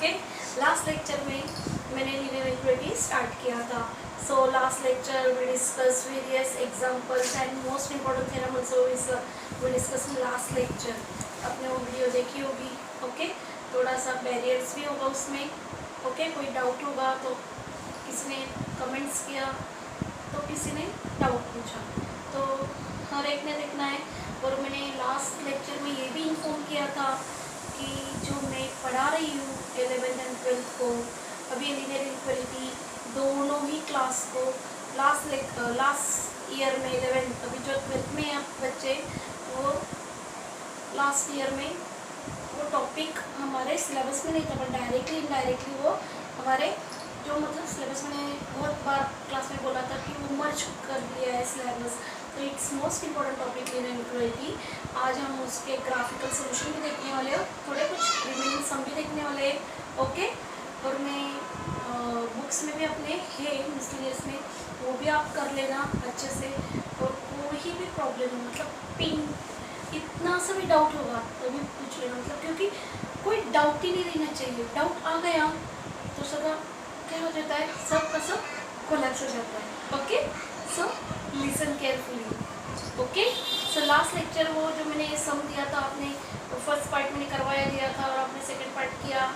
Okay. Last lecture में मैंने linear equality start किया था। So last lecture we discuss various examples and most important theorem also we discuss in last lecture. आपने वो video देखी होगी। ओके, थोड़ा सा बैरियर्स भी होगा उसमें। ओके, कोई डाउट होगा तो किसी ने कमेंट्स किया तो किसी ने डाउट पूछा, तो हर एक ने देखना है। और मैंने लास्ट लेक्चर में ये भी इन्फॉर्म किया था कि जो मैं पढ़ा रही हूँ 11th एंड 12th को, अभी लीनियर इक्वेलिटी दोनों ही क्लास को लास्ट ईयर में 11th, अभी जो 12th में आप बच्चे वो लास्ट ईयर में वो टॉपिक हमारे सिलेबस में नहीं था, पर डायरेक्टली इनडायरेक्टली वो हमारे जो मतलब सिलेबस में बहुत बार क्लास में बोला था कि वो मर्ज कर दिया है सिलेबस। तो it's most important topic linear equality. आज हम उसके ग्राफिकल सोल्यूशन भी देखने वाले हैं, थोड़े कुछ रिमेनिंग सम भी देखने वाले हैं। ओके, और मैं बुक्स में भी अपने है मिसलिनियस में, वो भी आप कर लेना अच्छे से। और कोई भी प्रॉब्लम मतलब पिन इतना सा भी डाउट होगा तो भी पूछ लेना, मतलब क्योंकि कोई डाउट ही नहीं रहना चाहिए। डाउट आ गया तो सदा क्या हो जाता है, सब का सब कोलैप्स हो जाता है। Okay, so listen carefully. Okay, सो लास्ट लेक्चर वो जो मैंने सम दिया था, आपने फर्स्ट पार्ट मैंने करवाया दिया था और आपने सेकंड पार्ट किया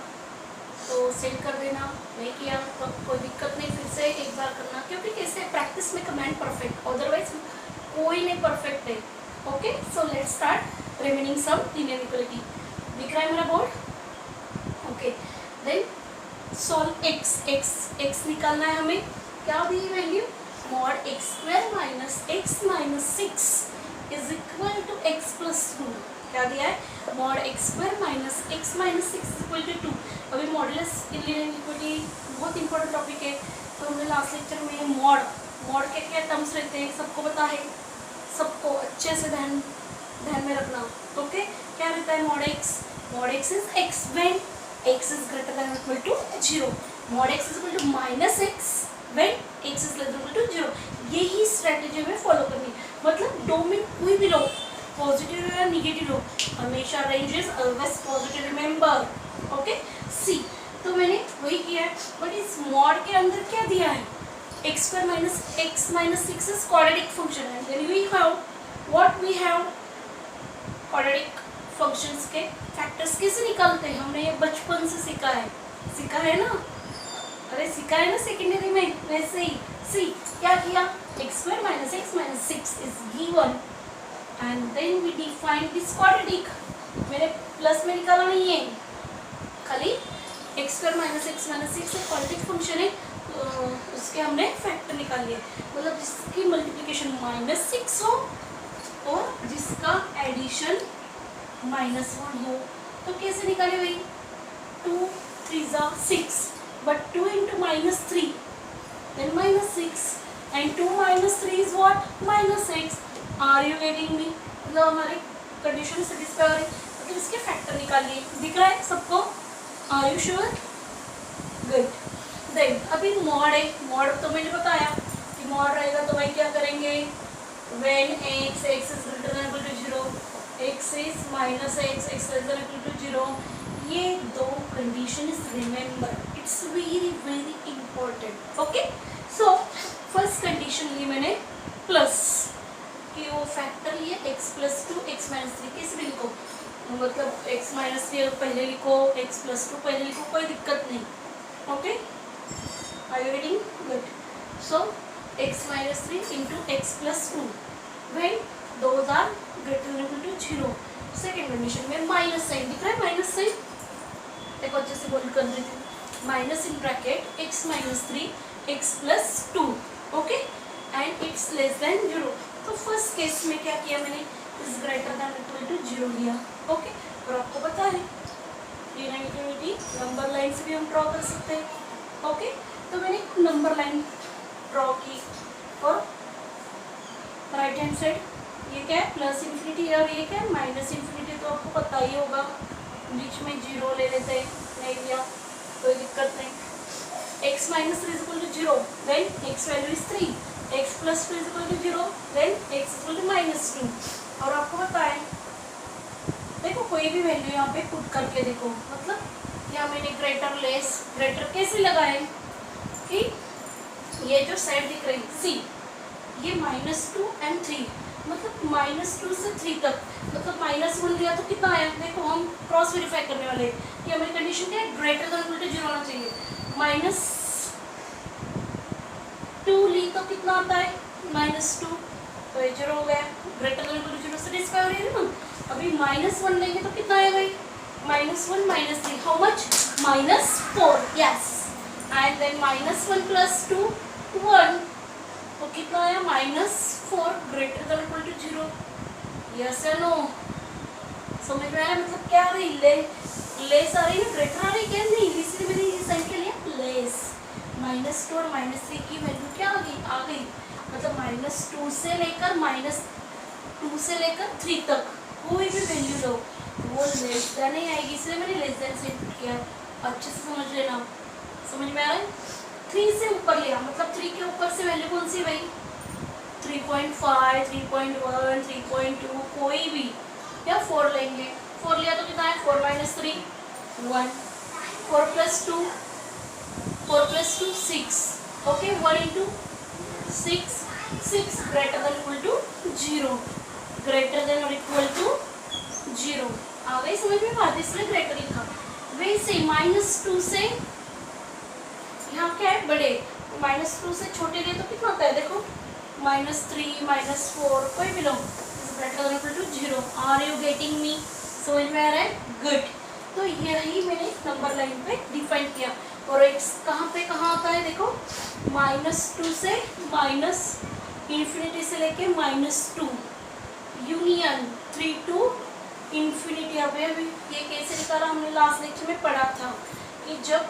तो सेंड कर देना। नहीं किया तो कोई दिक्कत नहीं, फिर से एक बार करना, क्योंकि कैसे प्रैक्टिस में कमांड परफेक्ट, अदरवाइज कोई नहीं परफेक्ट है। Okay, so let's start remaining some linear equality. दिख रहा है मेरा board? Okay, then solve x निकालना है हमें। क्या दी value? Mod x square minus x minus 6 is equal to x plus 2। क्या दिया है? Mod x square minus x minus 6 is equal to 2। अभी मॉडुलस लीनियर इक्वेलिटी बहुत इंपॉर्टेंट टॉपिक है। तो हमने लास्ट लेक्चर में मॉड के क्या टर्म्स रहते हैं सबको पता है, सबको अच्छे से ध्यान में रखना। ओके, क्या रहता है mod x? Mod x is x when x is greater than or equal to 0. Mod x is equal to minus x when x is less than or equal to 0. यही स्ट्रेटेजी में follow करनी। मतलब domain कोई भी लो, positive या negative हो, हमेशा range is always positive, remember. Okay, see तो मैंने वही किया है, बट इस मॉड के अंदर क्या दिया है? X square minus x minus 6 is quadratic function है। Then we have what we have quadratic functions के फैक्टर्स कैसे निकालते हैं, हमने ये बचपन से सीखा है ना। अरे सीखा है ना सेकेंडरी में, वैसे ही सी क्या किया? X square minus x minus 6 is given and then we define this quadratic. मेरे प्लस में निकाला नहीं है, खाली X square minus x minus 6 एक क्वाड्रेटिक फंक्शन है, तो उसके हमने फैक्टर निकाल लिए। मतलब जिसकी मल्टीप्लिकेशन -6 हो और जिसका एडिशन -1 हो, तो कैसे निकाले भाई? 2 3 6, but 2 into -3 then -6 and 2 minus 3 is what? -6. Are you getting me? मतलब हमारी कंडीशन सेटिस्फाई हो रही, मतलब इसके फैक्टर निकाल लिए। दिख रहा है सबको? Are you sure? Good. Then अभी मॉड है, मॉड तो मैंने बताया कि मॉड रहेगा तो भाई क्या करेंगे? When x is greater than or equal to 0, x is minus x less than or equal to 0, ये दो condition is remember, it's very important. Okay, so first condition ली मैंने प्लस कि वो फैक्टर लिए x प्लस 2 x माइनस 3, कैसे भी लिखो, मतलब x माइनस 3 पहले लिखो, x प्लस 2 पहले लिखो, कोई दिक्कत नहीं। Okay, are you getting? Good. So x minus 3 into X plus 2 when those are greater than equal to 0। Second condition में माइनस साइन दिख रहा है, माइनस साइन देखो अच्छे से बोल कर देती हूँ, minus in bracket x minus 3 x plus 2। Okay, and it's less than 0। तो फर्स्ट केस में क्या किया मैंने? Is greater than equal to 0 लिया। ओके, और आपको पता है लीनियर इक्वेलिटी नंबर लाइन से भी हम ड्रॉ कर सकते हैं। ओके, तो मैंने नंबर लाइन ड्रॉ की और राइट हैंड साइड ये क्या है? प्लस इन्फिनिटी, और ये क्या है? Minus infinity. तो आपको पता ही होगा, बीच में 0 ले लेते हैं, नहीं लिया कोई दिक्कत नहीं। x minus 3 is equal to 0, then x value is 3, x plus 2 is equal to 0, then x is equal to -2। और आपको पता है, देखो कोई भी वैल्यू यहाँ पे पुट करके देखो, मतलब या मैंने ग्रेटर लेस ग्रेटर कैसे लगाए कि ये जो साइड दिख रही सी, ये -2 and 3, मतलब -2 से 3 तक, मतलब -1 लिया तो कितना आया, देखो हम क्रॉस वेरीफाई करने वाले हैं कि हमारी कंडीशन क्या है, ग्रेटर देन इक्वल टू 0 होना चाहिए। -2 ली तो कितना आता है -2, तो ये 0 हो गया, greater than equal to 0 satisfy हो रही है ना। अभी -1 लेंगे तो कितना आएगा भाई, -1 -3, how much, -4, yes, and then -1 + 2 1, तो कितना आया -4, greater than equal to 0, yes या नो, समझ में आया, मतलब क्या आ रही, लेस आ रही है, ग्रेटर आ रही क्या नहीं, इसलिए मैंने ये साइन के लिए लेस, -2 और -3 की वैल्यू क्या आ गई, मतलब -2 से लेकर -2 से लेकर 3 तक कोई भी वैल्यू लो वो लेस देन नहीं आएगी, इसलिए मैंने लेस देन से पुट किया, अच्छे से समझ लेना, समझ में आ रहा है। 3 से ऊपर लिया, मतलब 3 के ऊपर से वैल्यू कौन सी भाई, 3.5, 3.1, 3.2 कोई भी, या 4 लेंगे, 4 लिया तो कितना है, 4 - 3 1, 4 + 2 6, okay, 1 × 6 6, greater than equal to 0, greater than और इक्वल टू 0 आ गई समझ में बात, इसलिए ग्रेटर लिखा। वैसे -2 से यहाँ क्या है बड़े, -2 से छोटे लिए तो कितना होता है, देखो -3 -4 कोई भी लो, greater than equal to 0, are you getting me, समझ में आ रहा है, गुड। तो यही मैंने नंबर लाइन पे डिफाइन किया, और एक्स कहाँ आता है, देखो -2 से ∞ से लेके -2 यूनियन 3 to इन्फिनिटी। अभी ये कैसे निकाला, हमने लास्ट लेक्चर में पढ़ा था कि जब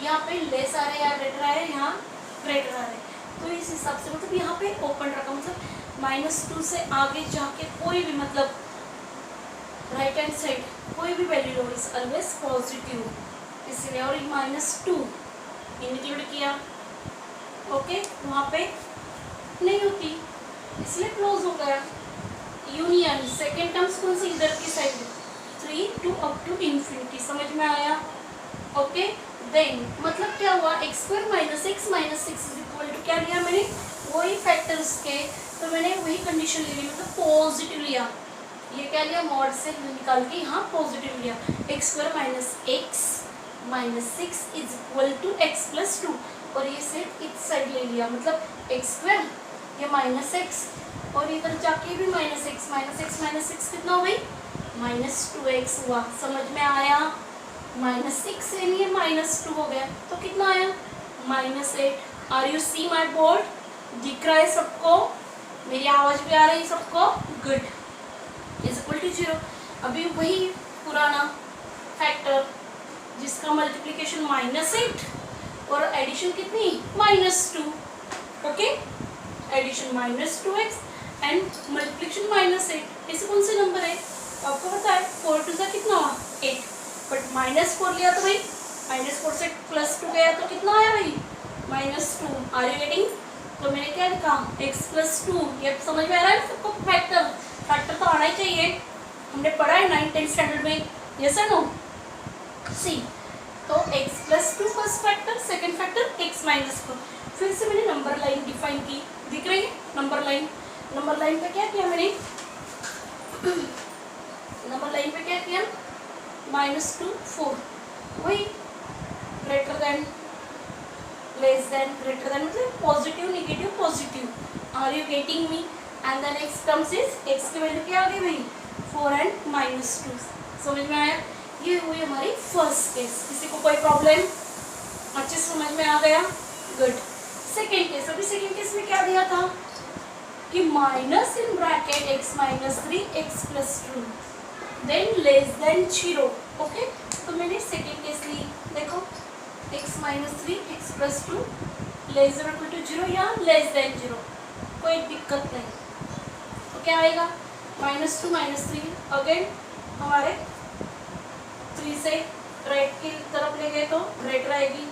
यहाँ पे लेस आ रहे हैं या ग्रेटर आ रहे हैं, यहाँ ग्रेटर आ रहे हैं, तो इस हिसाब से मतलब यहाँ पे ओपन रखा, मतलब -2 से आगे जाके कोई भी, मतलब राइट हैंड साइड कोई भी value low is always positive, इसलिए, और -2 इंक्लूड किया, ओके, वहाँ पे नहीं होती इसलिए क्लोज हो गया, यूनियन सेकेंड टर्म्स कौन सी, इधर की side 3 to up to infinity, समझ में आया, ओके। देन मतलब क्या हुआ, x² - x - 6 = क्या लिया मैंने, वही फैक्टर्स के, तो मैंने वही कंडीशन ले ली, मतलब पॉजिटिव लिया, ये क्या लिया, मॉड से निकाल के यहाँ पॉजिटिव लिया, x² - x - 6 = x + 2, और ये सिर्फ इस साइड ले लिया, मतलब x² ये -x, और इधर जाके भी -x - 6 कितना हो गई, -2x हुआ, समझ में आया, -6 से नहीं है -2 हो गया, तो कितना आया, -8। Are you see my board, दिख रहा है सबको, मेरी आवाज़ भी आ रही है सबको, गुड, = 0। अभी वही पुराना फैक्टर जिसका मल्टीप्लिकेशन -8 और एडिशन कितनी, -2, okay, addition -2x and multiplication -8, ऐसे कौन से नंबर है आपको पता है, 4 × 2 कितना हुआ 8, बट -4 लिया तो भाई -4 से +2 गया तो कितना आया भाई, -2, आर यू गेटिंग, तो मैंने क्या लिखा, x + 2, ये समझ में आ रहा है सबको, फैक्टर तो आना ही चाहिए, हमने पढ़ा है 9th-10th स्टैंडर्ड में, यस और नो, सी, तो x + 2 first factor, second factor x - 4, फिर से मैंने नंबर लाइन डिफाइन की, दिख रही है नंबर लाइन पे क्या किया मैंने, नंबर लाइन पे क्या किया, -2 4, वही greater than less than greater than, मतलब positive negative positive, are you getting me, and the next terms is x की वैल्यू क्या आ गई भाई, 4 and -2, समझ में आया, ये हुई हमारी फर्स्ट केस, किसी को कोई प्रॉब्लम, अच्छे से समझ में आ गया, गुड। सेकेंड केस, अभी सेकेंड केस में क्या दिया था कि minus in bracket x - 3 x + 2 then less than 0, okay, तो मैंने सेकेंड केस ली, देखो x - 3 x + 2 less than equal to 0 या लेस देन 0, कोई दिक्कत नहीं, तो क्या आएगा, -2 - 3, अगेन हमारे 3 से राइट की तरफ ले गए तो ग्रेटर आएगी,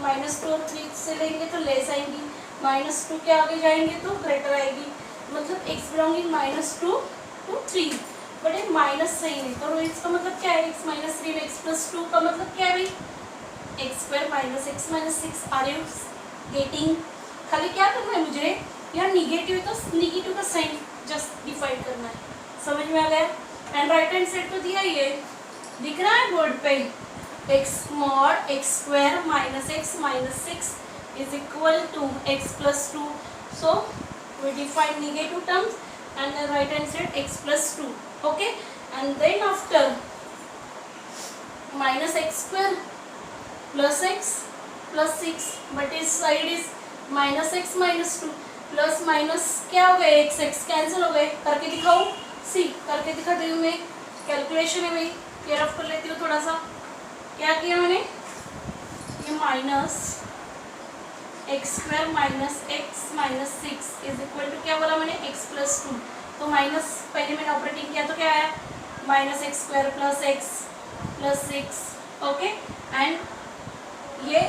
-2 और 3 से लेंगे तो लेस आएंगी, -2 के आगे जाएंगे तो ग्रेटर आएगी, मतलब x बिलोंगिंग -2 to 3, बट ये माइनस साइन है, तो इसका मतलब क्या है, x माइनस 3 में x प्लस 2 का मतलब क्या है भाई, X square minus x minus 6। Are you getting? खाली क्या करना है मुझे, यहाँ निगेटिव है तो निगेटिव का साइन जस्ट डिफाइन करना है, समझ में आ गया। एंड राइट हैंड साइड तो दिया ही है, दिख रहा है बोर्ड पे, X mod x square minus x minus 6 is equal to x plus 2। So we define negative terms and the right hand side x plus 2, okay, and then after minus x square plus x plus 6, but इस side is minus x minus 2 plus minus क्या हो गए, x x cancel हो गए, करके दिखाऊं, सी करके दिखाती हूँ मैं, कैलकुलेशन है भाई, ये रफ कर लेती हूँ थोड़ा सा। क्या किया मैंने, ये minus X square minus x minus 6 is equal to क्या बोला मैंने, एक्स प्लस 2, तो माइनस पहले मैंने ऑपरेटिंग किया तो क्या आया, minus X square plus X plus 6, okay. And ये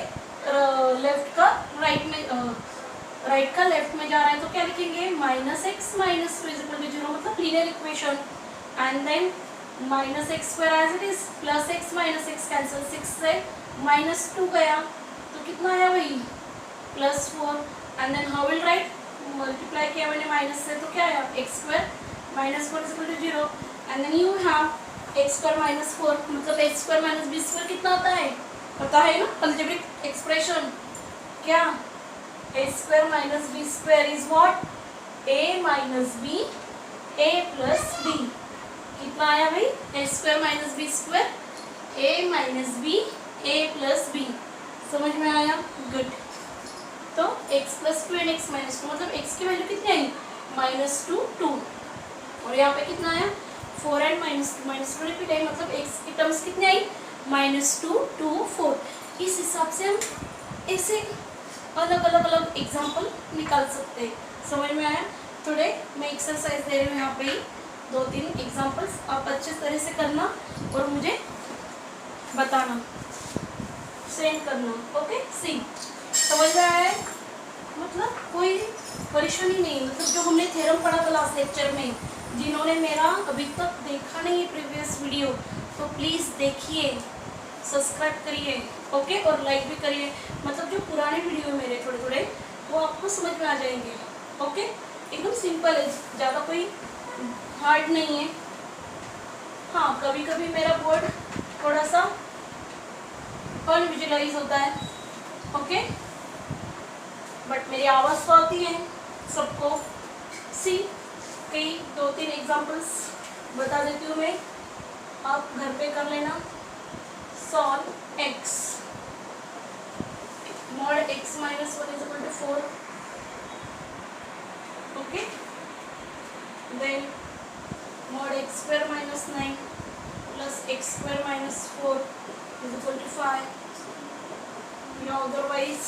लेफ्ट का राइट में, राइट का लेफ्ट में जा रहा है तो क्या लिखेंगे, minus x minus 2 is equal to 0, मतलब linear equation. And then minus X square as it is plus X minus 6 cancel, 6 से माइनस 2 गया तो कितना आया भाई, plus 4। And then how will write, multiply किया मैंने माइनस से तो क्या आया, x square minus 4 is equal to 0। And then you have x square minus 4, मतलब x square minus b square कितना आता है, पता है ना, अलजेब्रिक एक्सप्रेशन क्या, a square minus b square is what, a minus b a plus b. कितना आया भाई, a square minus b square a minus b a plus b, समझ में आया, गुड। तो x plus 2 and x minus 2, मतलब x की value कितनी आई, -2 2, और यहाँ पे कितना आया 4 एंड -2 रिपीट आई, मतलब x की टर्म्स कितनी आई -2 2 4। इस हिसाब से हम ऐसे अलग अलग एग्जाम्पल निकाल सकते हैं, समझ में आया। टुडे मैं एक्सरसाइज दे रही हूँ यहाँ पे 2-3 एग्जाम्पल्स, आप अच्छे तरह से करना और मुझे बताना, सेंड करना, ओके। सी समझ में आया है, मतलब कोई परेशानी नहीं, मतलब जो हमने थ्योरम पढ़ा था लास्ट लेक्चर में, जिन्होंने मेरा अभी तक देखा नहीं है प्रीवियस वीडियो तो प्लीज़ देखिए, सब्सक्राइब करिए, ओके, और लाइक भी करिए, मतलब जो पुराने वीडियो मेरे थोड़े वो आपको समझ में आ जाएंगे, ओके। एकदम सिंपल है, ज़्यादा कोई हार्ड नहीं है। हाँ, कभी कभी मेरा बोर्ड थोड़ा सा अनविजुअलाइज होता है, ओके, बट मेरी आवाज़ तो आती है सबको। सी कई 2-3 एग्जाम्पल्स बता देती हूँ मैं, आप घर पे कर लेना। Solve X mod X minus 1 is equal to 4, okay, then mod x square minus 9 plus X square minus 4 is equal to 5, या otherwise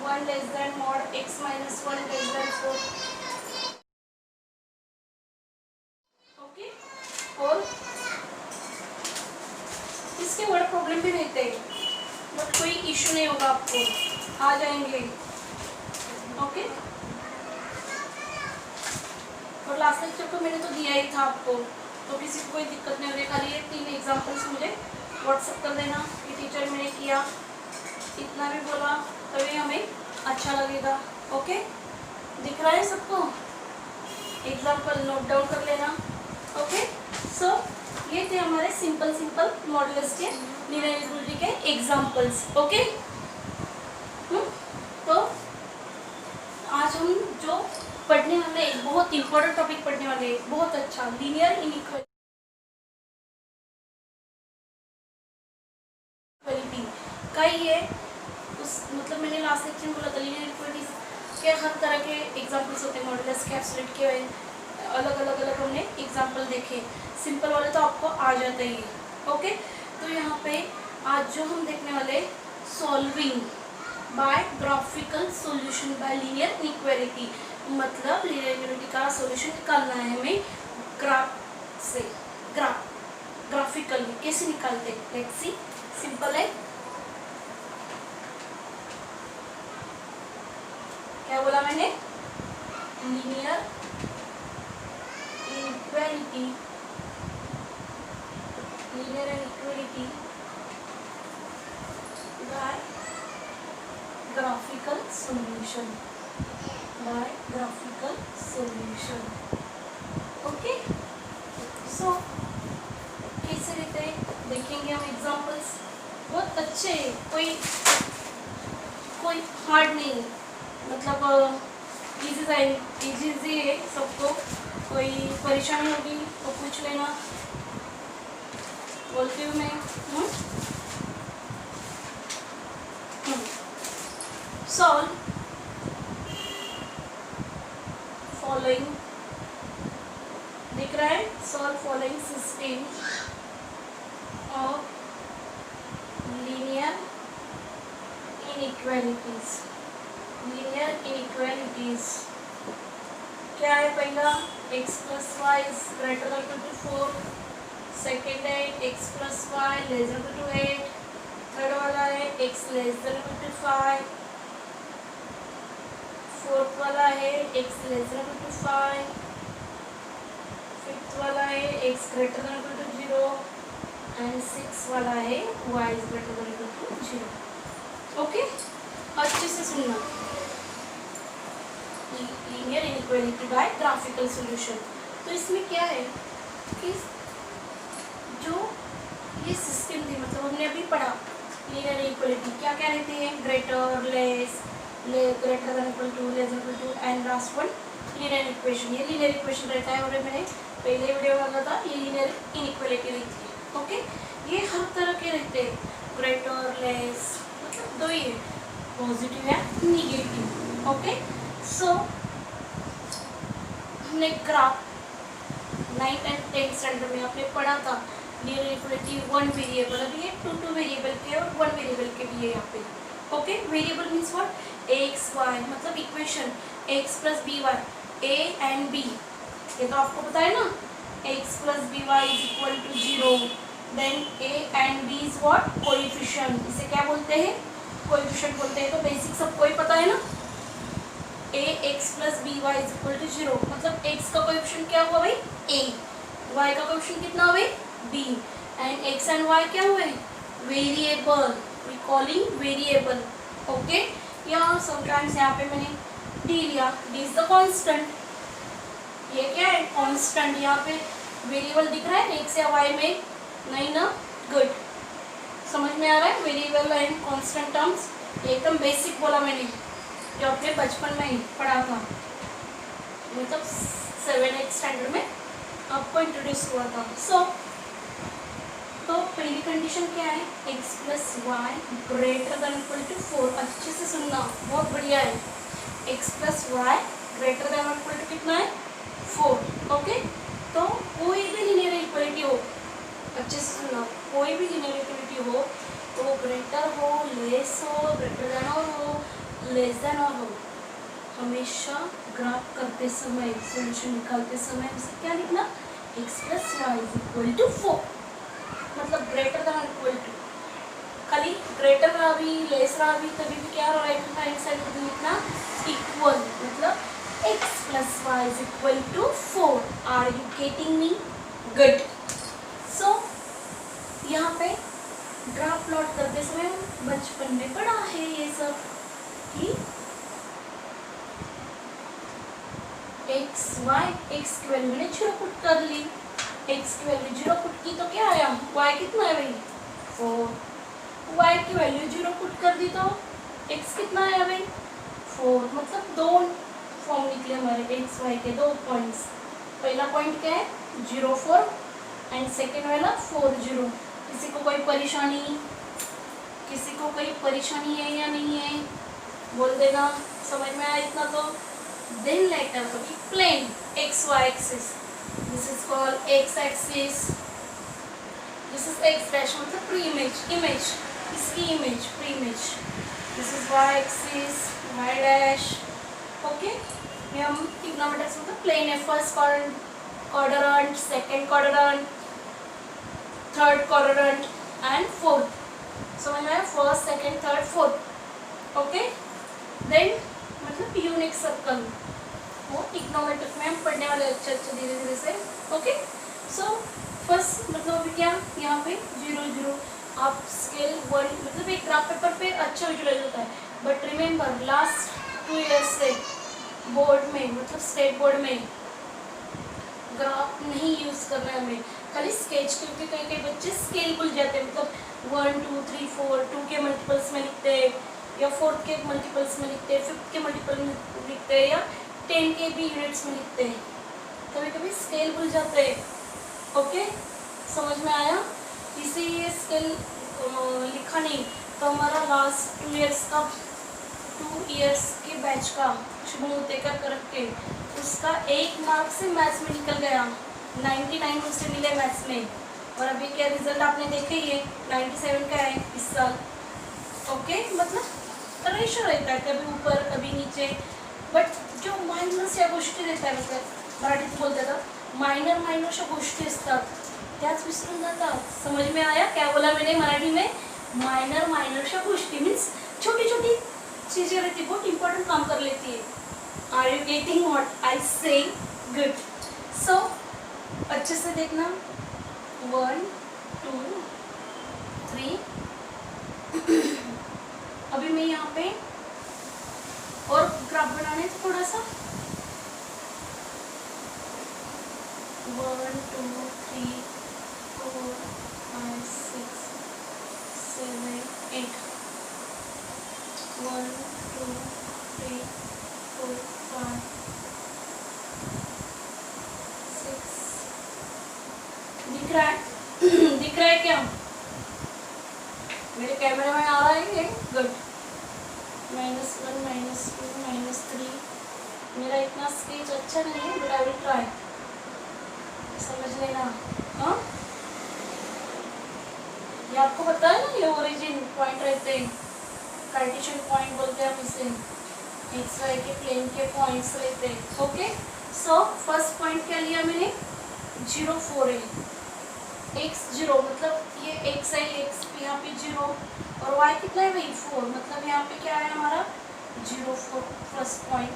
1 less than mod x minus 1 less than 4, okay. और इसके वर्ड प्रॉब्लम भी रहते हैं, but कोई issue नहीं होगा, आपको आ जाएंगे, ओके। और लास्ट लेक्चर तो मैंने तो दिया ही था आपको, तो किसी को कोई दिक्कत नहीं होगी, खाली ये 3 एग्जाम्पल्स मुझे व्हाट्सएप कर देना कि टीचर मैंने किया, इतना भी बोला तभी हमें अच्छा लगेगा, ओके। दिख रहा है सबको, एग्जाम्पल नोट डाउन कर लेना, ओके। सो ये थे हमारे सिंपल मॉडुलस के लीनियर इक्वालिटी के एग्जाम्पल्स, ओके। तो आज हम जो पढ़ने वाले एक बहुत इंपॉर्टेंट टॉपिक पढ़ने वाले, बहुत अच्छा, लीनियर इनइक्वालिटी का ही है। उस मतलब मैंने लास्ट लेक्चर में बोला था लीनियर इक्वालिटीज के हर तरह के एग्जांपल्स होते हैं, मॉडुलस के, एब्सोल्यूट के, अलग हमने एग्जांपल देखे। सिंपल वाले तो आपको आ जाते ही, ओके। तो यहाँ पे आज जो हम देखने वाले, solving by graphical solution by linear inequality, मतलब लीनियर इनइक्वालिटी का सॉल्यूशन निकालना है हमें ग्राफ से, ग्राफिकली कैसे निकालते, लेट्स सी। सिंपल है, क्या बोला मैंने, linear inequality, linear inequality by graphical solution, by graphical solution. Okay, so कैसे रहते देखेंगे हम एग्जांपल्स, बहुत अच्छे, कोई हार्ड नहीं, मतलब इजी है सबको, कोई परेशानी होगी तो पूछ लेना, बोलती हूँ मैं। सॉल्व फॉलोइंग, दिख रहा है, solve following system of linear inequalities, linear inequalities. क्या है पहला, x plus Y is greater than equal to 4, second है x plus Y less than equal to 8, third वाला है x less than equal to 5, fourth वाला है x less than equal to 5, fifth वाला है x greater than equal to 0 and six वाला है y is greater than equal to 0। Okay, अच्छे से सुनना, linear inequality by graphical solution. तो इसमें क्या है कि जो ये सिस्टम थी, मतलब हमने अभी पढ़ा लीनियर इनइक्वालिटी क्या क्या रहती है, greater, less, greater than equal to, less than equal to and last one linear equation. ये लीनियर इक्वेशन रहता है, और मैंने पहले वीडियो में बताया था ये लीनियर इनइक्वालिटी रहती है। ओके, ये हर तरह के रहते हैं, ग्रेटर, लेस, मतलब दो ही है, पॉजिटिव या निगेटिव। ओके, सो हमने graph 9th and 10th standard में आपने पढ़ा था लीनियर इक्वालिटी वन वेरिएबल, अभी ये टू वेरिएबल के और वन वेरिएबल के भी है यहाँ पे। Okay, variable means what, x y, मतलब equation x plus b y, a and b, ये तो आपको पता है ना, x plus b y is equal to 0, then a and b is what, coefficient, इसे क्या बोलते हैं, कोएफिशिएंट बोलते हैं। तो बेसिक सबको ही पता है ना, a x plus b y is equal to 0, मतलब एक्स का कोएफिशिएंट क्या हुआ भाई, ए, वाई का कोएफिशिएंट कितना हुआ, B, and X and Y क्या हुए, variable, we calling variable. Okay, यहाँ समटाइम्स यहाँ पे मैंने डी लिया, डी इज द कांस्टेंट, ये क्या है, कांस्टेंट, यहाँ पे वेरिएबल दिख रहा है एक्स या वाई में, नहीं ना, गुड, समझ में आ रहा है, वेरिएबल एंड कांस्टेंट टर्म्स, एकदम बेसिक बोला मैंने, जो अपने बचपन में ही पढ़ा था, मतलब 7th स्टैंडर्ड में आपको इंट्रोड्यूस हुआ था। सो तो पहली कंडीशन क्या है, x plus Y greater than equal to 4, अच्छे से सुनना, बहुत बढ़िया है, x plus Y greater than equal to कितना है, 4। ओके, तो कोई भी लीनियर इक्वालिटी हो, अच्छे से सुनना, कोई भी लीनियर इक्वालिटी हो तो ग्रेटर हो, लेस हो, ग्रेटर देन और हो, लेस देन और हो, हमेशा ग्राफ करते समय, सॉल्यूशन निकालते समय उसे क्या लिखना, x plus Y is equal to 4, मतलब ग्रेटर देन इक्वल टू, खाली ग्रेटर रहा भी, लेस रहा भी, तभी भी क्या राइट हैंड साइड में लिखना इक्वल, मतलब x plus Y is equal to 4। Are you getting me, good. So यहाँ पे ग्राफ प्लॉट करते समय बचपन में पढ़ा है ये सब कि एक्स वाई, एक्स की वैल्यू मैंने 0 पुट कर ली, एक्स की वैल्यू 0 पुट की तो क्या आया, वाई कितना है भाई 4, वाई की वैल्यू 0 पुट कर दी तो एक्स कितना आया भाई 4, मतलब दो फॉर्म निकले हमारे एक्स वाई के, दो पॉइंट्स, पहला पॉइंट क्या है 0 4 एंड सेकेंड वाला 4 0। किसी को कोई परेशानी, किसी को कोई परेशानी है या नहीं है, बोल देना, समझ में आया इतना तो। देन लेटर अभी plane X Y axis, this is called X axis, this is X dash मतलब प्री इमेज, इमेज इसकी image, preimage, this is Y axis, Y dash. Okay, ये हम ट्रिग्नोमेट्रिक्स मतलब प्लेन है, first quadrant, second quadrant, third quadrant and fourth, समझ में आया, first second third fourth. Okay, then मतलब यूनिक सर्कल, वो इकोनॉमेट्रिक में हम पढ़ने वाले अच्छे अच्छे धीरे धीरे से। ओके, सो फर्स्ट मतलब अभी क्या यहाँ पे 0 0 आप स्केल 1 मतलब एक ग्राफ पेपर पे अच्छा विजुअलाइज होता है, बट रिमेंबर लास्ट 2 ईयर्स से बोर्ड में मतलब स्टेट बोर्ड में ग्राफ नहीं यूज करना है हमें, खाली स्केच, क्योंकि कई कई बच्चे स्केल भूल जाते हैं, मतलब 1 2 3 4 2 के मल्टीपल्स में लिखते हैं या 4 के मल्टीपल्स में लिखते हैं, 5 के मल्टीपल में लिखते हैं या 10 के भी यूनिट्स में लिखते हैं, कभी कभी स्केल भूल जाते हैं। ओके, समझ में आया? इसे ये स्केल लिखा नहीं तो हमारा लास्ट 2 ईयर्स का 2 ईयर्स के बैच का शुभमोते का करके उसका 1 मार्क से मैथ्स में निकल गया, 99 उससे मिले मैथ्स में, और अभी क्या रिजल्ट आपने देखे, ये 97 का है इस साल। ओके, मतलब रेशो रहता है कभी ऊपर कभी नीचे, बट जो मायनस या गोष्टी देता है, मतलब मराठीत बोलते था मायनर मायनरच्या गोष्टी असतात त्याच विसरून जातात। समझ में आया क्या बोला मैंने मराठी में? मायनर मायनरच्या गोष्टी मीन्स छोटी छोटी चीजें रहती, बहुत इंपॉर्टेंट काम कर लेती है। Are you getting what I say? Good. सो अच्छे से देखना, 1 2 3 अभी मैं यहाँ पे और ग्राफ बनाने थोड़ा सा 1 2 3 4 5 6 7 8 1 2 3 4 5 6 दिख रहा है? दिख रहा है क्या? मेरे कैमरे में आ रहा है ये? गुड। -1 -2 -3, मेरा इतना स्केच अच्छा नहीं है, बट आई विल ट्राई, समझ लेना। हाँ, ये आपको पता है ना, ये ओरिजिन पॉइंट रहते हैं, कार्टेशियन पॉइंट बोलते हैं हम इसे, XY के प्लेन के पॉइंट्स रहते हैं। ओके, सो फर्स्ट पॉइंट क्या लिया मैंने? 0 4 है, x 0 मतलब ये x है, x यहाँ पे 0 और y कितना है भाई 4, मतलब यहाँ पे क्या है हमारा 0 4 फर्स्ट पॉइंट।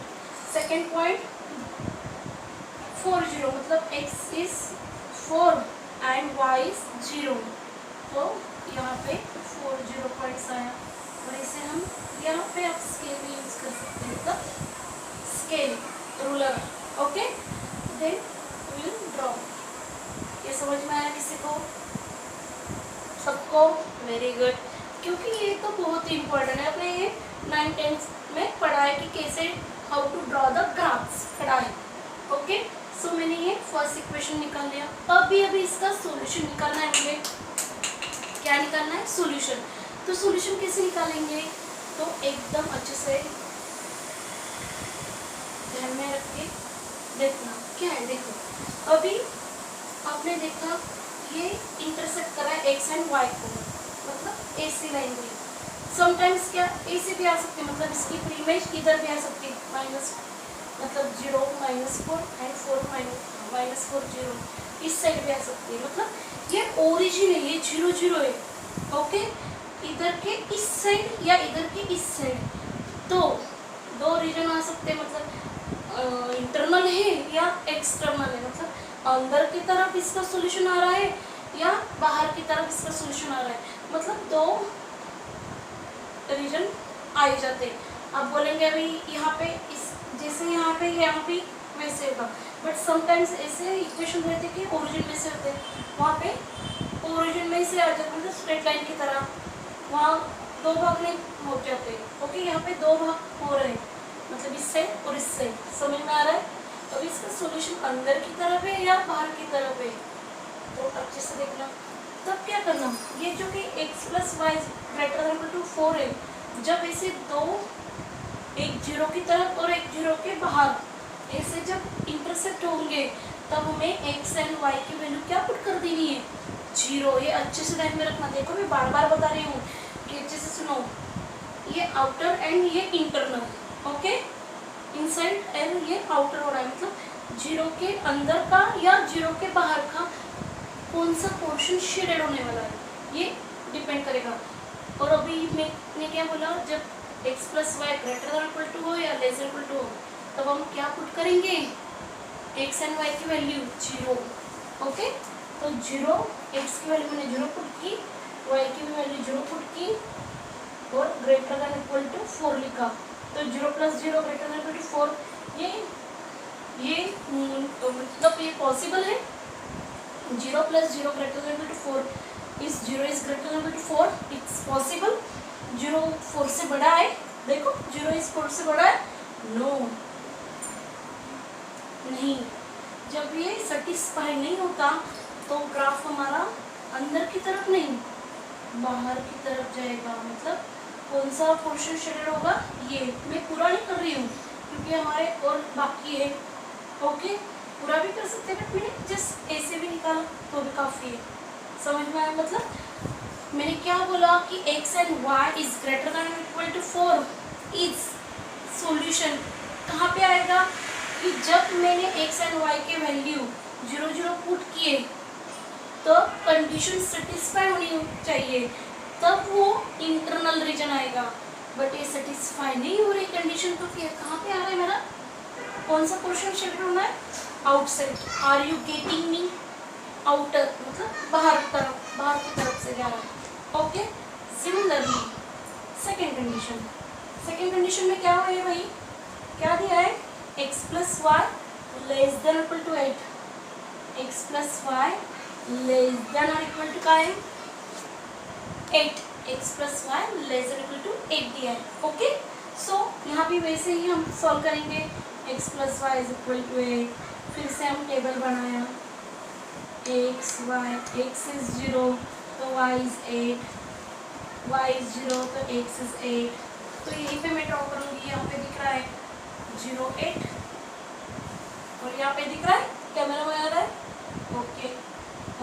सेकेंड पॉइंट 4 0 मतलब x is 4 and y is 0, तो यहाँ पे 4 0 पॉइंट्स आया, और इसे हम यहाँ पे आप स्केल भी यूज कर सकते हैं, मतलब scale ruler. Okay, then will draw. ये समझ में आया किसी को? सबको? वेरी गुड, क्योंकि ये तो बहुत ही इम्पोर्टेंट है, अपने ये 9th-10th में पढ़ा है कि कैसे how to draw the graphs पढ़ा है। ओके, सो मैंने ये फर्स्ट इक्वेशन निकाल लिया, अभी इसका सॉल्यूशन निकालना है मुझे। क्या निकालना है? सॉल्यूशन। तो सॉल्यूशन कैसे निकालेंगे? तो एकदम अच्छे से ध्यान में रख के देखना क्या है। देखो अभी आपने देखा ये इंटरसेक्ट करा है x एंड y को, मतलब AC लाइन में। समटाइम्स क्या AC भी आ सकती है, मतलब इसकी प्रीमेज इधर भी आ सकती है, माइनस मतलब 0 -4 एंड 4 -4 0 इस साइड भी आ सकती है, मतलब ये ओरिजिन है, ये 0 0 है। ओके, इधर के इस साइड या इधर के इस साइड, तो दो रीजन आ सकते हैं, मतलब इंटरनल है या एक्सटर्नल है, मतलब अंदर की तरफ इसका सॉल्यूशन आ रहा है या बाहर की तरफ इसका सॉल्यूशन आ रहा है, मतलब दो रीजन आ जाते हैं। आप बोलेंगे अभी यहाँ पे इस जैसे यहाँ पे वैसे होगा, बट समटाइम्स ऐसे इक्वेशन रहते कि ओरिजिन में से होते हैं, वहाँ पे ओरिजिन में से आ जाते, मतलब स्ट्रेट लाइन की तरह वहाँ दो भाग नहीं हो जाते। ओके, यहाँ पे दो भाग हो रहे हैं, मतलब इससे और इससे। समझ में आ रहा है? तो इसका सॉल्यूशन अंदर की तरफ है या बाहर की तरफ है, तो अच्छे से देखना। तब क्या करना, ये जो कि x + y > 4 है, जब ऐसे दो, एक 0 की तरफ और एक 0 के बाहर ऐसे जब इंटरसेक्ट होंगे, तब हमें x एंड y की वैल्यू क्या पुट कर देनी है? 0। ये अच्छे से ध्यान में रखना। देखो मैं बार बार बता रही हूँ कि अच्छे से सुनो, ये आउटर एंड ये इंटरनल। ओके, इनसाइड एंड ये आउटर हो रहा है, मतलब 0 के अंदर का या 0 के बाहर का कौन सा पोर्शन शेडेड होने वाला है, ये डिपेंड करेगा। और अभी मैंने क्या बोला, जब x + y > हो या <= हो, तब हम क्या पुट करेंगे, एक्स एंड वाई की वैल्यू 0। ओके, तो 0 एक्स की वैल्यू मैंने 0 पुट की, वाई की भी वैल्यू 0 पुट की और ग्रेटर देन इक्वल टू 4 लिखा। तो 0 + 0 ग्रेटर देन इक्वल टू 4, ये मतलब ये पॉसिबल है। 0 + 0 greater than equal to 4 is 0 is greater than equal to 4, it's possible. 0 4 से बड़ा है, देखो 0 इज 4 से बड़ा है, नो नहीं। जब ये सेटिस्फाई नहीं होता तो ग्राफ हमारा अंदर की तरफ नहीं बाहर की तरफ जाएगा। मतलब कौन सा पोर्शन शेडेड होगा, ये मैं पूरा नहीं कर रही हूँ क्योंकि हमारे और बाकी है। ओके, पूरा भी कर सकते हैं बट मैंने जस्ट ऐसे भी निकाला तो भी काफ़ी है। समझ में आया? मतलब मैंने क्या बोला कि x and y is greater than equal to 4 is solution. कहाँ पे आएगा कि जब मैंने x एंड y के वैल्यू 0 0 पुट किए तो कंडीशन सेटिस्फाई होनी चाहिए, तब वो इंटरनल रीजन आएगा। बट ये सेटिस्फाई नहीं हो रही कंडीशन, तो फिर कहाँ पे आ रहा है मेरा, कौन सा पोर्शन शेडेड होना है, outside. Are you getting me? Outer मतलब बाहर की तरफ से जा रहा है। ओके, सिमिलरली सेकेंड कंडीशन में क्या हुआ है भाई, क्या दिया है, x + y less than equal to 8, x + y less than और इक्वल टू क्या है 8, x + y less than equal to 8 दिया है। ओके, सो यहाँ भी वैसे ही हम सॉल्व करेंगे, x + y is equal to 8, फिर से हम टेबल बनाया, x इज 0 तो y इज 8, y इज 0 तो x इज 8। तो यहीं पे मैं ड्रॉ करूँगी, यहाँ पे दिख रहा है 0 8 और यहाँ पे दिख रहा है, कैमरा में आ रहा है, ओके,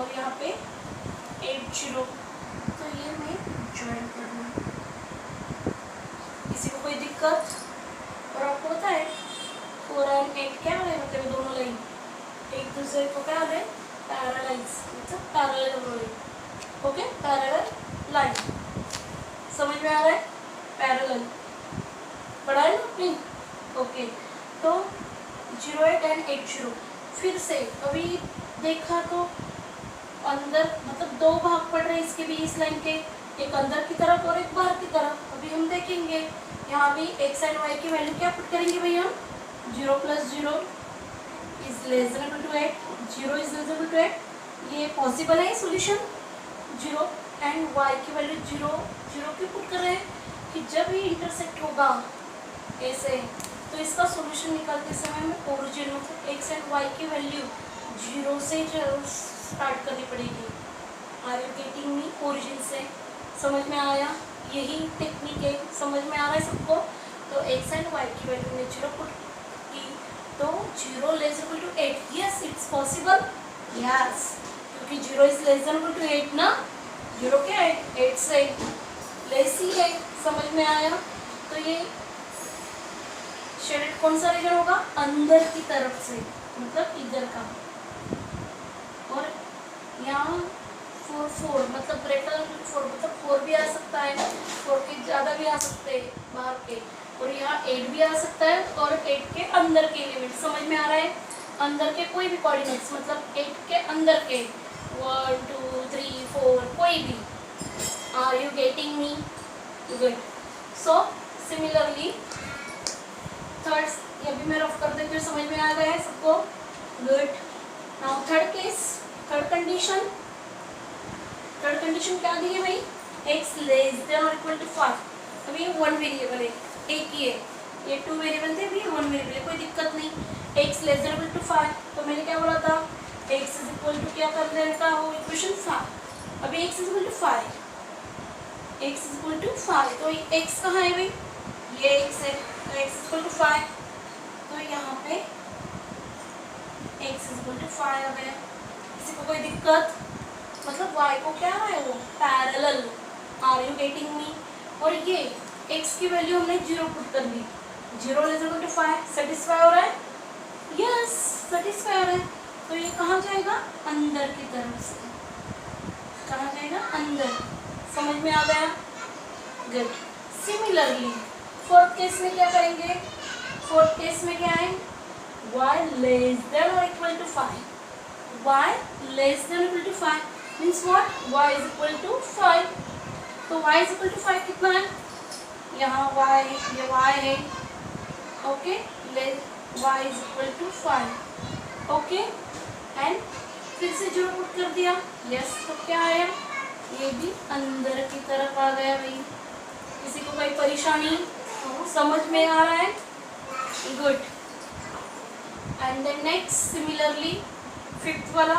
और यहाँ पे 8 0। तो ये मैं ज्वाइन कर लूँ, किसी को कोई दिक्कत? और आपको पता है 4 और 8 क्या है, मतलब दोनों लाइन एक दूसरे को क्या है, पैरेललाइज, मतलब पैरेलल। ओके, पैरेलल लाइन, समझ में आ रहा है, पैरेलल पढ़ा है ना आपने? ओके, तो 0 8 एंड 8 0। फिर से अभी देखा तो अंदर मतलब दो भाग पड़ रहे हैं इसके भी, इस लाइन के, एक अंदर की तरफ और एक बाहर की तरफ। अभी हम देखेंगे यहाँ भी x एंड y की वैल्यू क्या पुट करेंगे भाई हम, 0 + 0 is less than equal to 8, 0 is less than equal to 8, ये पॉसिबल है सॉल्यूशन। 0 एंड y की वैल्यू 0 0 क्यों पुट कर रहे हैं कि जब ये इंटरसेक्ट होगा ऐसे तो इसका सॉल्यूशन निकालते समय हमें ओरिजिन मतलब x एंड y की वैल्यू 0 से स्टार्ट करनी पड़ेगी। Are you getting me? Origin से, समझ में आया? यही टेक्निक है, समझ में आ रहा है सबको? तो x एंड y की वैल्यू ने 0 पुट की तो 0 less equal to 8, yes it's possible, yes, क्योंकि 0 is less than equal to 8 ना, 0 क्या है 8 से लेस ही है, समझ में आया? तो ये शेडेड कौन सा रीजन होगा, अंदर की तरफ से, मतलब इधर का। और यहाँ 4 4 मतलब ग्रेटर देन 4 मतलब 4 भी आ सकता है, 4 के ज़्यादा भी आ सकते हैं बाहर के, और यहाँ 8 भी आ सकता है और 8 के अंदर के एलिमेंट, समझ में आ रहा है? अंदर के कोई भी कोऑर्डिनेट्स मतलब 8 के अंदर के 1 2 3 4 कोई भी। Are you getting me? Good. So similarly third, ये भी मैं रफ कर देती हूँ, समझ में आ गया है सबको? Good. Now third case, third condition क्या दी है भाई, x लेस देन और इक्वल टू 5। अभी ये 1 वेरिएबल है, एक ही है, ये 2 वेरिएबल थे, अभी 1 वेरिएबल है, कोई दिक्कत नहीं। x less than equal to 5, तो मैंने क्या बोला था, x इज इक्वल टू क्या कर देने का हो इक्वेशन 5। अभी x is equal to 5, x is equal to 5, तो x कहाँ है भाई, ये x है, तो x इज इक्वल टू 5, तो यहाँ पे x इज इक्वल टू 5 आ गया। किसी को कोई दिक्कत? मतलब y को क्या है वो parallel, are you getting me? और ये x की वैल्यू हमने 0 पुट कर दी, 0 लेस इक्वल टू 5, सेटिस्फाई हो रहा है? यस, सेटिस्फाई हो रहा है। तो ये कहाँ जाएगा, अंदर की तरफ से, कहाँ जाएगा, अंदर, समझ में आ गया? गुड। सिमिलरली फोर्थ केस में क्या करेंगे, फोर्थ केस में क्या है, y लेस देन और equal to 5, y less than equal to 5 means what, y is equal to 5। तो y इज इक्वल टू 5 कितना है, यहाँ y है, ये y है, okay, y is equal to 5, okay, and फिर से 0 पुट कर दिया, यस, तो क्या आया, ये भी अंदर की तरफ आ गया भाई। किसी को कोई परेशानी समझ में आ रहा है, good. And then next similarly fifth वाला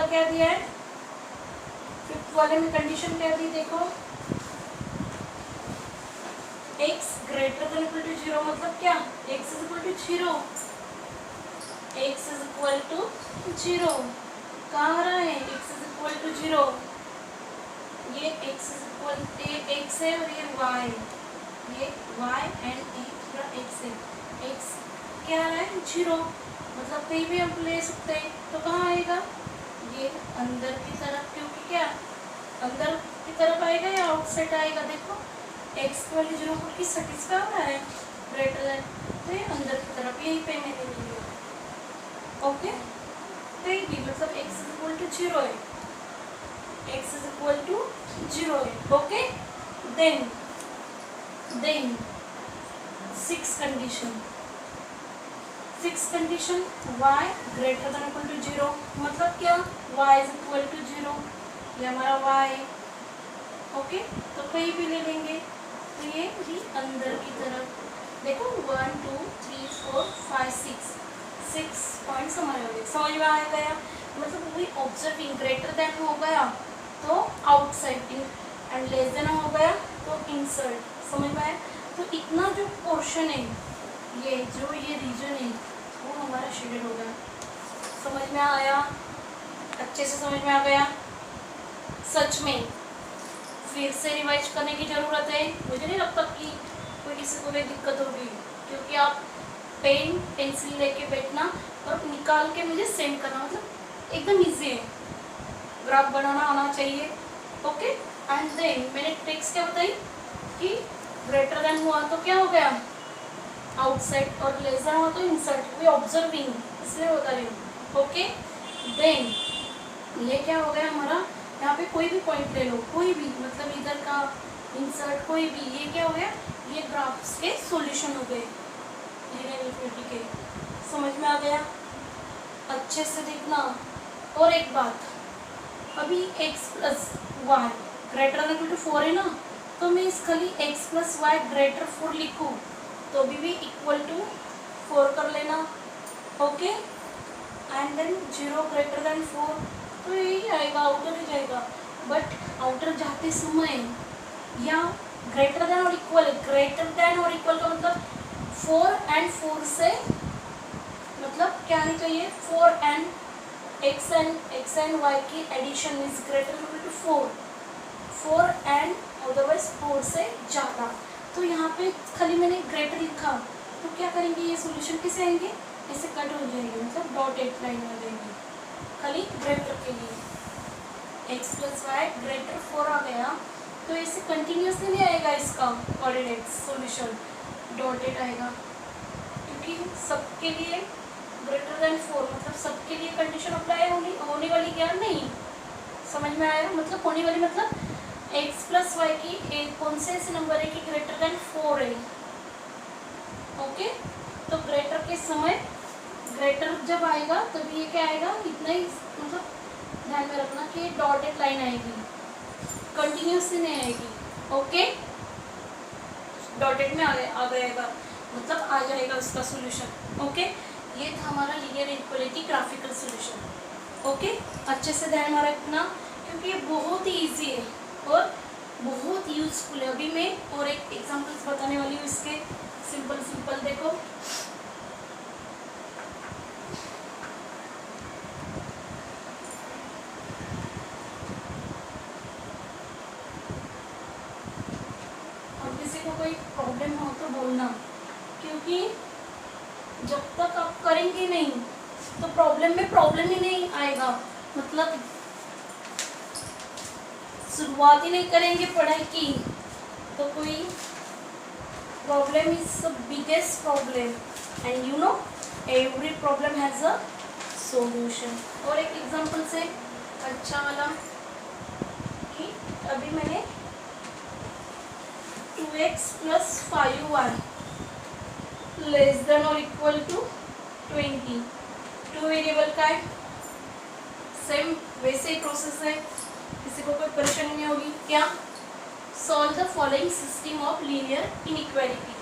क्या दिया है, फिफ्थ वाले में कंडीशन क्या दी, देखो x greater than equal to 0 मतलब क्या, x is equal to 0, x is equal to 0, कहाँ आ रहा है, x इज इक्वल टू 0, ये x इज इक्वल x है और ये y, ये y एंड x है, x क्या आ रहा है 0, मतलब कहीं भी हम ले सकते हैं, तो कहाँ आएगा, ये अंदर की तरफ, क्योंकि क्या अंदर की तरफ आएगा या आउटसाइड आएगा, देखो x वाली 0 पुट की सेटिस्फाई हो रहा है ग्रेटर देन, तो ये अंदर की तरफ, यही पे मैंने लिया, ओके, कहीं भी मतलब x इज इक्वल टू 0 है, x इज इक्वल टू 0 है, okay. Then six condition y greater than equal to 0 मतलब क्या, y इज इक्वल टू 0, ये हमारा y है, ओके, तो कहीं भी ले लेंगे, तो ये भी अंदर की तरफ, देखो 1 2 3 4 5 6 पॉइंट्स हमारे हो गए, समझ में आ गया, मतलब वही ऑब्जर्विंग, ग्रेटर देन हो गया तो आउटसाइड एंड लेस देन हो गया तो इंसर्ट, समझ में आया। तो इतना जो पोर्शन है, ये रीजन है वो हमारा शेडेड हो गया, समझ में आया, अच्छे से समझ में आ गया। सच में फिर से रिवाइज करने की ज़रूरत है, मुझे नहीं लगता कि कोई किसी को भी दिक्कत होगी, क्योंकि आप पेन पेंसिल लेके बैठना और निकाल के मुझे सेंड करना, मतलब एकदम इजी है, ग्राफ बनाना आना चाहिए, ओके। एंड देन मैंने ट्रिक्स क्या बताई कि ग्रेटर देन हुआ तो क्या हो गया आउटसाइड और लेस देन हुआ तो इंसर्ट, वी ऑब्जर्विंग, इसलिए बता रही हूँ, ओके। देन ये क्या हो गया हमारा, यहाँ पे कोई भी पॉइंट ले लो, कोई भी, मतलब इधर का इंसर्ट कोई भी, ये क्या हो गया, ये ग्राफ्स के सॉल्यूशन हो गए लीनियर इनफिनिटी के, समझ में आ गया, अच्छे से देखना। और एक बात, अभी x plus Y greater than equal to 4 है ना, तो मैं इस खाली x प्लस वाई ग्रेटर 4 लिखूँ तो भी इक्वल टू 4 कर लेना, okay. And then 0 greater than 4 तो यही आएगा, आउटर ही जाएगा, बट आउटर जाते समय या ग्रेटर देन और इक्वल, ग्रेटर देन और इक्वल का मतलब 4 एंड 4 से मतलब क्या आनी चाहिए, 4 एंड x एंड y की addition is greater equal to 4 and otherwise 4 से ज़्यादा। तो यहाँ पे खाली मैंने ग्रेटर लिखा, तो क्या करेंगे, ये सॉल्यूशन कैसे आएंगे, ऐसे कट हो जाएंगे, मतलब डॉटेड लाइन हो जाएंगे खाली ग्रेटर के लिए। x प्लस वाई ग्रेटर 4 आ गया तो इससे कंटिन्यूसली नहीं आएगा, इसका कोऑर्डिनेट सॉल्यूशन डॉटेड आएगा, क्योंकि सबके लिए ग्रेटर देन 4 मतलब सबके लिए कंडीशन अप्लाई होने वाली क्या नहीं, समझ में आया, मतलब होने वाली मतलब x प्लस वाई की कौन से ऐसे नंबर है कि ग्रेटर देन 4 है, ओके। तो ग्रेटर के समय ग्रेटर जब आएगा तभी ये क्या आएगा, इतना ही, मतलब ध्यान में रखना कि डॉटेड लाइन आएगी, कंटिन्यूसली नहीं आएगी, ओके। डॉटेड में आ जाएगा मतलब आ जाएगा उसका सॉल्यूशन, ओके। ये था हमारा linear inequality graphical solution, okay. अच्छे से ध्यान में रखना क्योंकि ये बहुत ही ईजी है और बहुत यूजफुल है। अभी मैं और एक एग्जांपल्स बताने वाली हूँ इसके, सिंपल देखो। अब किसी को कोई प्रॉब्लम हो तो बोलना, क्योंकि जब तक आप करेंगे नहीं तो प्रॉब्लम में प्रॉब्लम ही नहीं आएगा, मतलब शुरुआत ही नहीं करेंगे पढ़ाई की तो कोई problem is the biggest problem and you know every problem has a solution. और एक एग्जांपल से अच्छा वाला कि अभी मैंने 2x plus 5y less than or equal to 20 two variable का है, सेम वैसे ही प्रोसेस है, किसी को कोई परेशानी नहीं होगी. क्या? Solve the following system of linear inequality.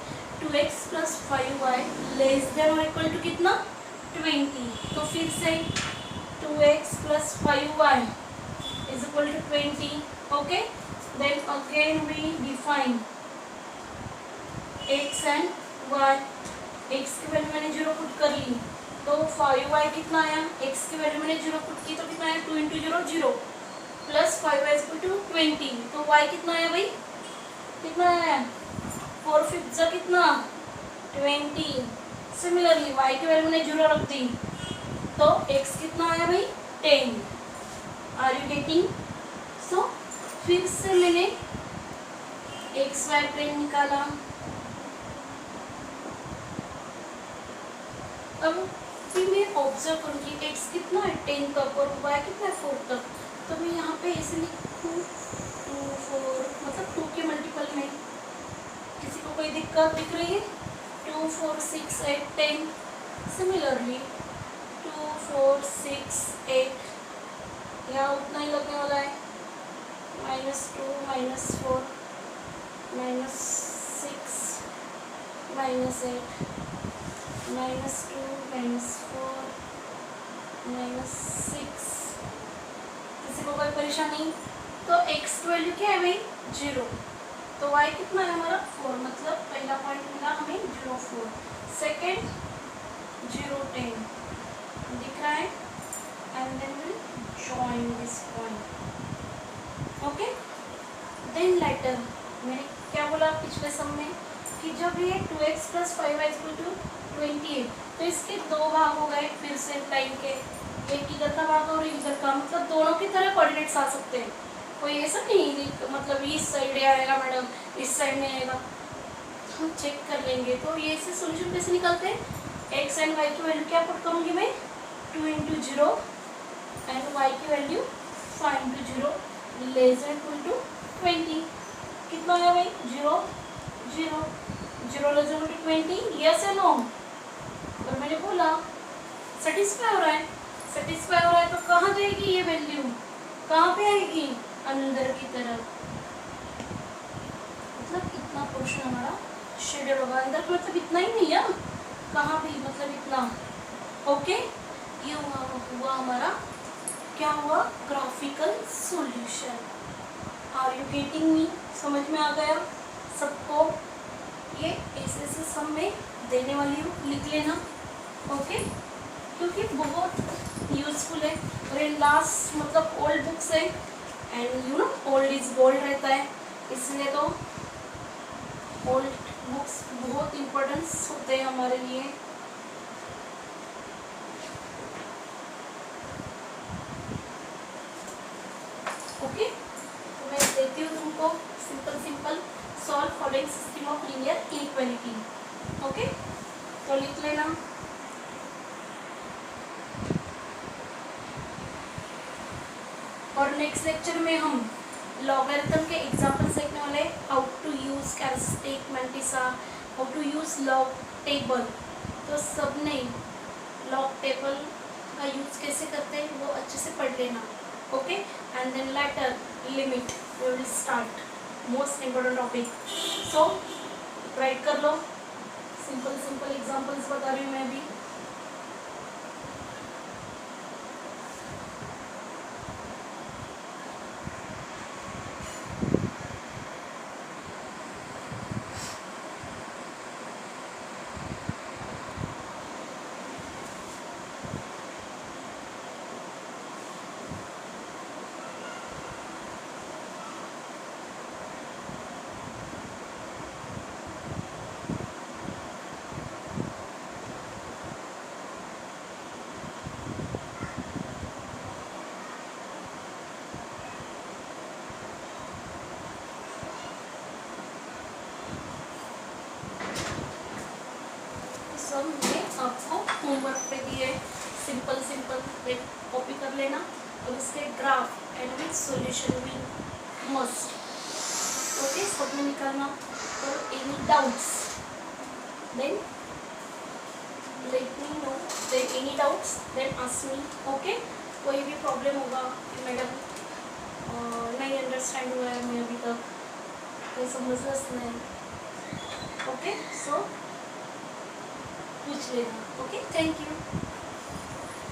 2x plus 5y less than और इक्वल टू कितना? 20. तो फिर से 2x plus 5y is equal to 20. Okay, then again we define x and y. x की वैल्यू मैंने 0 पुट कर ली तो 5y कितना आया? x की वैल्यू मैंने 0 पुट की तो कितना आया? 2 into 0 0 plus 5y is equal to 20. तो y कितना आया भाई? कितना आया? 4/5 जा कितना? 20. सिमिलरली y की वैल्यू मैंने 0 रख दी तो x कितना आया भाई? 10. Are you getting? सो फिर से मैंने एक्स वाई प्लेन निकाला. अब फिर मैं ऑब्जर्व करूँगी x कितना है 10 तक और y कितना है 4 तक. तो मैं यहाँ पे ऐसे लिखूँ 2 4 मतलब 2 के मल्टीपल में. किसी को कोई दिक्कत दिख रही है? 2 4 6 8 10. सिमिलरली 2 4 6 8 यहाँ उतना ही लगने वाला है. -2 -4 -6 -8 -2 -4 -6. किसी को कोई परेशानी? तो x की वैल्यू क्या है भाई? 0. तो y कितना है हमारा? 4. मतलब पहला पॉइंट मिला हमें 0 4. सेकेंड 0 10 दिख रहा है and then will join this point. Okay, then later मैंने क्या बोला पिछले सम में कि जब ये 2x plus 5y equal to 28 तो इसके दो भाग हो गए फिर से टाइम के. एक इधर का भाग और इधर का, मतलब दोनों की तरह कोऑर्डिनेट्स आ सकते हैं. कोई ऐसा नहीं मतलब इस साइड आएगा मैडम इस साइड में आएगा. हम चेक कर लेंगे. तो ये से सोल्यूशन कैसे निकालते हैं? एक्स एंड वाई की वैल्यू क्या पुट करूँगी मैं? 2 इंटू 0 एंड वाई की value 5 into 0 less than equal to 20. कितना आया भाई? 0 0 0 लेस देन 20. यस या नो? और मैंने बोला सेटिस्फाई हो रहा है. सेटिस्फाई हो रहा है तो कहाँ जाएगी ये वैल्यू? कहाँ पे आएगी? अंदर की तरफ. मतलब इतना पोर्शन हमारा शेडेड होगा. अंदर का मतलब इतना ही नहीं है, कहाँ भी मतलब इतना. ओके, ये हुआ हमारा क्या हुआ? Graphical solution. Are you getting me? समझ में आ गया सबको? ये ऐसे ऐसे सम में देने वाली हूँ, लिख लेना. ओके, क्योंकि बहुत यूजफुल है और ये लास्ट मतलब ओल्ड बुक्स है and you know old is gold रहता है, इसलिए तो ओल्ड बुक्स बहुत इम्पोर्टेंस होते हैं हमारे लिए. ओके, तो मैं देती हूँ तुमको simple solve following system of linear inequality. Okay, तो लिख लेना. और नेक्स्ट लेक्चर में हम लॉगरिथम के एग्जांपल्स देखने वाले. How to use characteristic mantissa, how to use log table. तो सबने लॉग टेबल का यूज कैसे करते हैं वो अच्छे से पढ़ लेना. Okay, and then later limit we will start. Most important topic. So write कर लो. सिंपल एग्जांपल्स बता रही हूँ मैं भी. होमवर्क पे दिए, सिंपल सिंपल कॉपी कर लेना और उसके ग्राफ एंड विथ सॉल्यूशन भी मस्ट। ओके, सब में निकालना। और any doubts then let me know, देन any doubts then ask me. Okay, कोई भी प्रॉब्लम होगा कि मैडम नहीं अंडरस्टैंड हुआ है, मैं अभी तक कोई समझलंच नहीं, ओके, सो पूछ लेना। Okay, thank you.